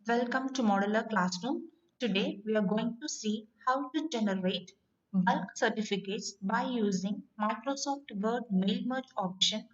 Welcome to Modular Classroom. Today we are going to see how to generate bulk certificates by using Microsoft Word mail merge option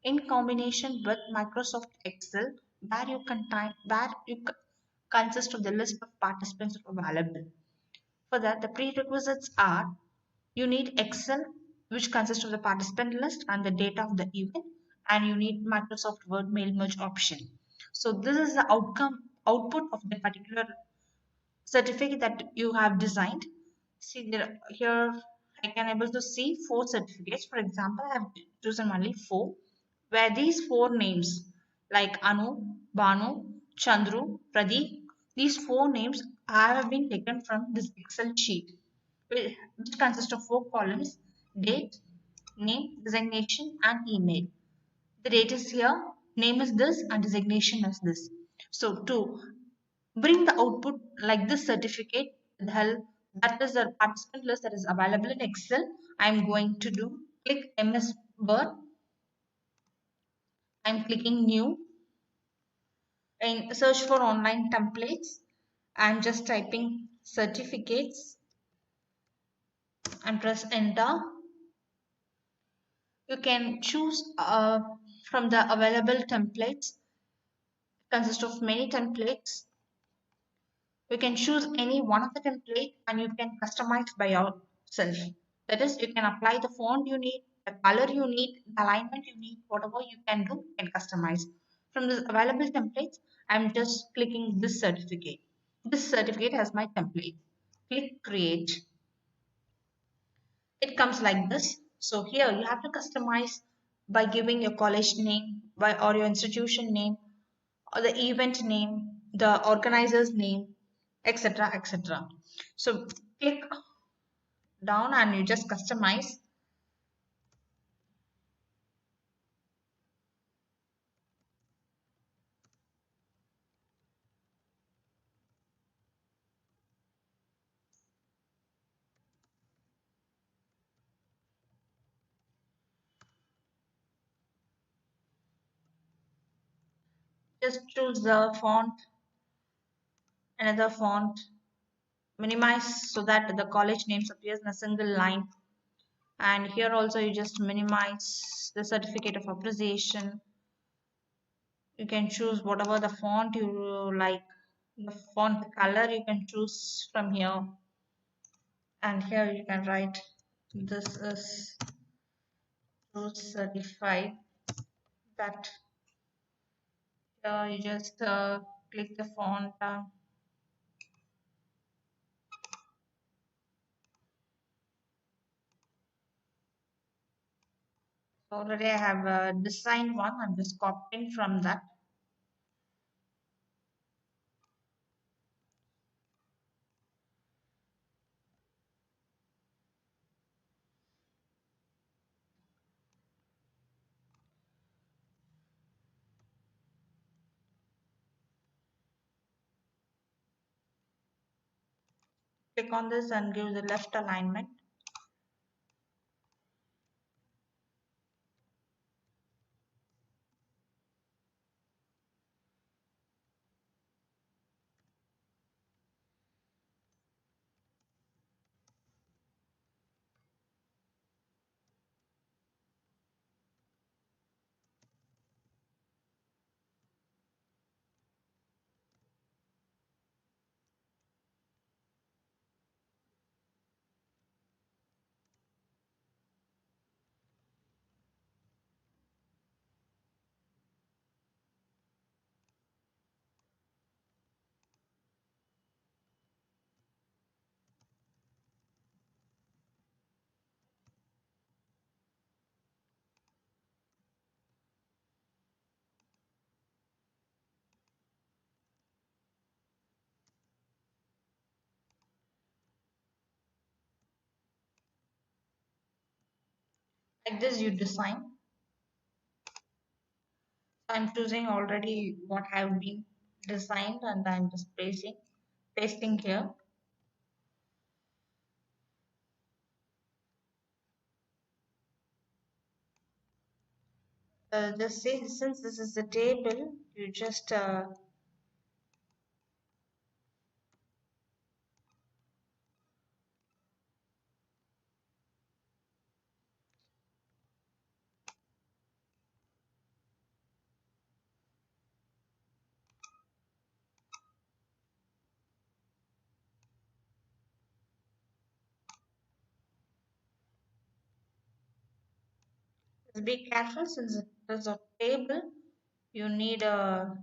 in combination with Microsoft Excel where you consist of the list of participants available. For that, the prerequisites are you need Excel, which consists of the participant list and the data of the event, and you need Microsoft Word mail merge option. So this is the output of the particular certificate that you have designed. See there, here I can able to see four certificates. For example, I have chosen only four, where these four names like Anu, Banu, Chandru, Pradeep, these four names have been taken from this Excel sheet, which consists of four columns: date, name, designation, and email. The date is here, name is this, and designation is this. So to bring the output like this certificate, the help that is the participant list that is available in Excel, I'm going to do click MS Word. I'm clicking new and search for online templates. I'm just typing certificates and press enter. You can choose from the available templates, consist of many templates. You can choose any one of the template and you can customize by yourself. That is, you can apply the font you need, the color you need, the alignment you need, whatever you can do, you can customize. From the available templates, I'm just clicking this certificate. This certificate has my template. Click create. It comes like this. So here you have to customize by giving your college name by or your institution name or the event name, the organizer's name, etc. etc. So click down and you just customize. Just choose the font, another font, minimize so that the college names appears in a single line. And here also you just minimize the certificate of appreciation. You can choose whatever the font you like, the font color you can choose from here. And here you can write this is to certify that. You just click the font. Already I have designed one. I'm just copying from that. Click on this and give the left alignment. Like this you design. I'm choosing already what have been designed and I'm just pasting here. Just say since this is a table, you just Just be careful since it is a table. You need a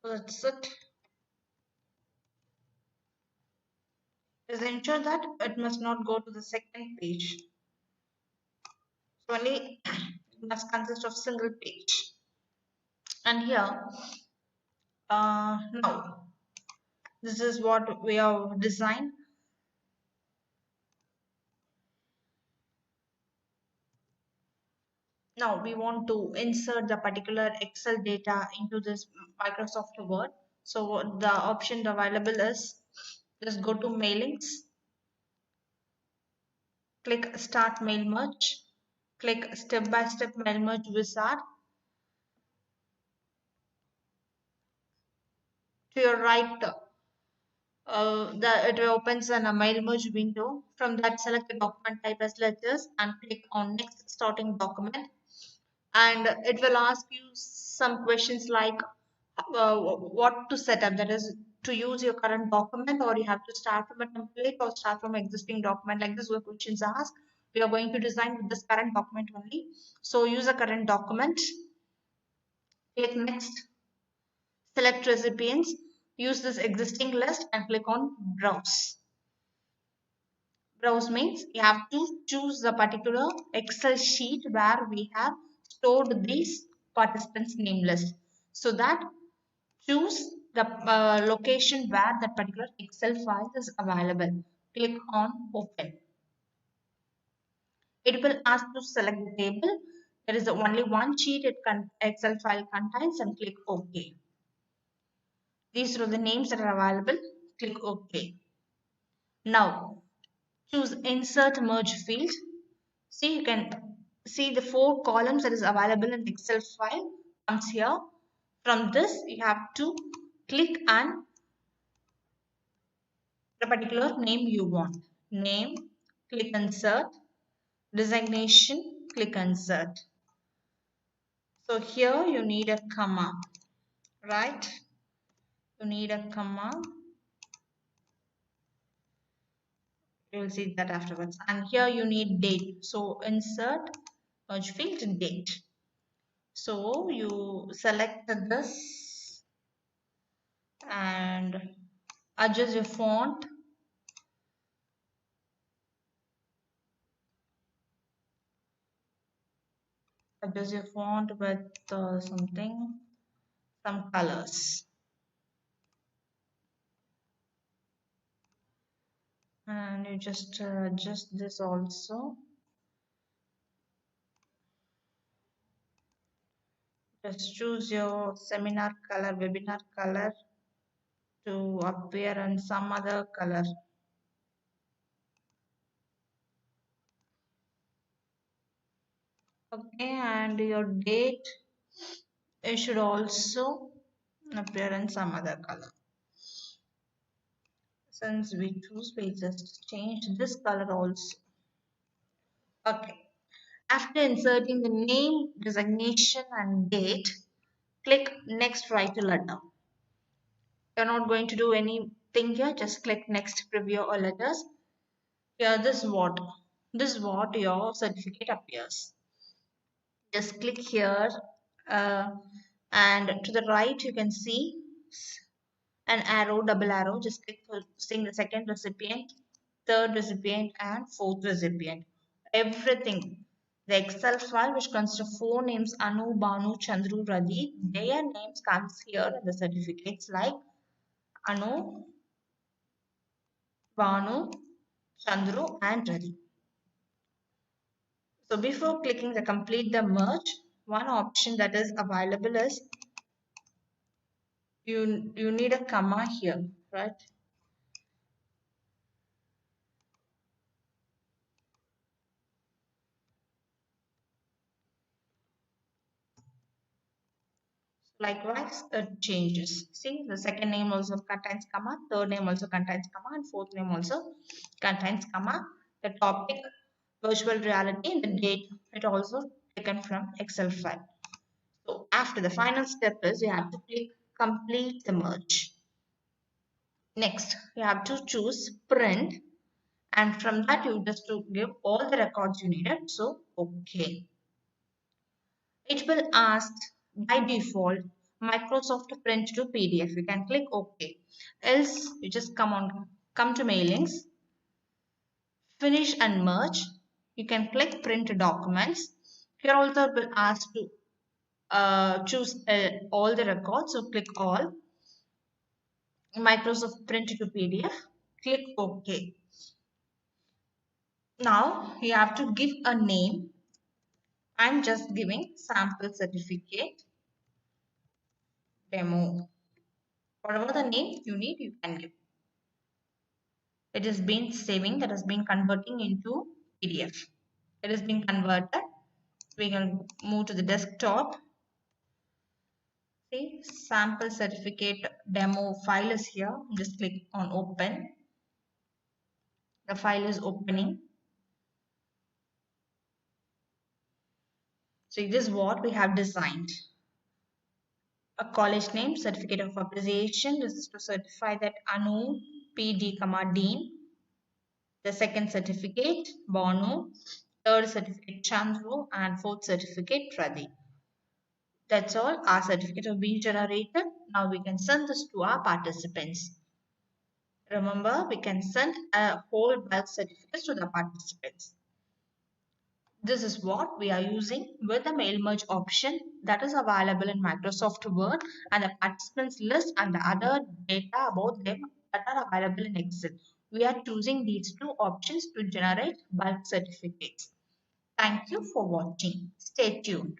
so that's it. Just ensure that it must not go to the second page. So only it must consist of single page. And here, now this is what we have designed. Now we want to insert the particular Excel data into this Microsoft Word. So the option available is just go to mailings, click start mail merge, click step by step mail merge wizard. To your right, it opens a mail merge window. From that, select the document type as letters and click on next starting document. And it will ask you some questions like what to set up, that is to use your current document, or you have to start from a template or start from existing document. Like this were questions asked. We are going to design with this current document only, so use a current document. Click next, select recipients, use this existing list and click on browse. Browse means you have to choose the particular Excel sheet where we have stored these participants name list, so that choose the location where that particular Excel file is available. Click on open. It will ask to select the table. There is only one sheet Excel file contains, and click OK. These are the names that are available. Click OK. Now choose insert merge field. See, you can see the 4 columns that is available in the Excel file comes here. From this you have to click and the particular name you want. Name, click insert. Designation, click insert. So here you need a comma, right? You need a comma. You will see that afterwards. And here you need date. So insert merge field date. So you select this and adjust your font. Adjust your font with some colors. And you just adjust this also. Just choose your seminar color, webinar color to appear in some other color. Okay, and your date, it should also appear in some other color. Since we choose, we just change this color also. Okay. After inserting the name, designation, and date, click next, write a letter. You're not going to do anything here, just click next, preview all letters. Here, this is what your certificate appears. Just click here, uh, and to the right you can see an arrow, double arrow. Just click for seeing the second recipient, third recipient, and fourth recipient. Everything. The Excel file, which consists of 4 names, Anu, Banu, Chandru, Radhi, their names comes here in the certificates like Anu, Banu, Chandru, and Radhi. So before clicking the complete the merge, one option that is available is you need a comma here, right? Likewise, it changes. See, the second name also contains comma, third name also contains comma, and fourth name also contains comma. The topic, virtual reality, and the date, it also taken from Excel file. So after the final step is you have to click complete the merge. Next, you have to choose print, and from that you just to give all the records you needed. So okay. It will ask by default Microsoft Print to PDF. You can click OK. Else you just come to mailings, finish and merge. You can click print documents. Here also it will ask to choose all the records. So click all. Microsoft Print to PDF. Click OK. Now you have to give a name. I'm just giving sample certificate demo. Whatever the name you need, you can give. It has been saving, that has been converting into PDF. It has been converted. We can move to the desktop. See, sample certificate demo file is here. Just click on open. The file is opening. So this is what we have designed. A college name, certificate of appreciation. This is to certify that Anu PD, Dean. The second certificate, Bonu. Third certificate, Chandru. And fourth certificate, Pradeep. That's all. Our certificate have been generated. Now we can send this to our participants. Remember, we can send a whole bulk certificates to the participants. This is what we are using with the mail merge option that is available in Microsoft Word, and the participants list and the other data about them that are available in Excel. We are choosing these two options to generate bulk certificates. Thank you for watching. Stay tuned.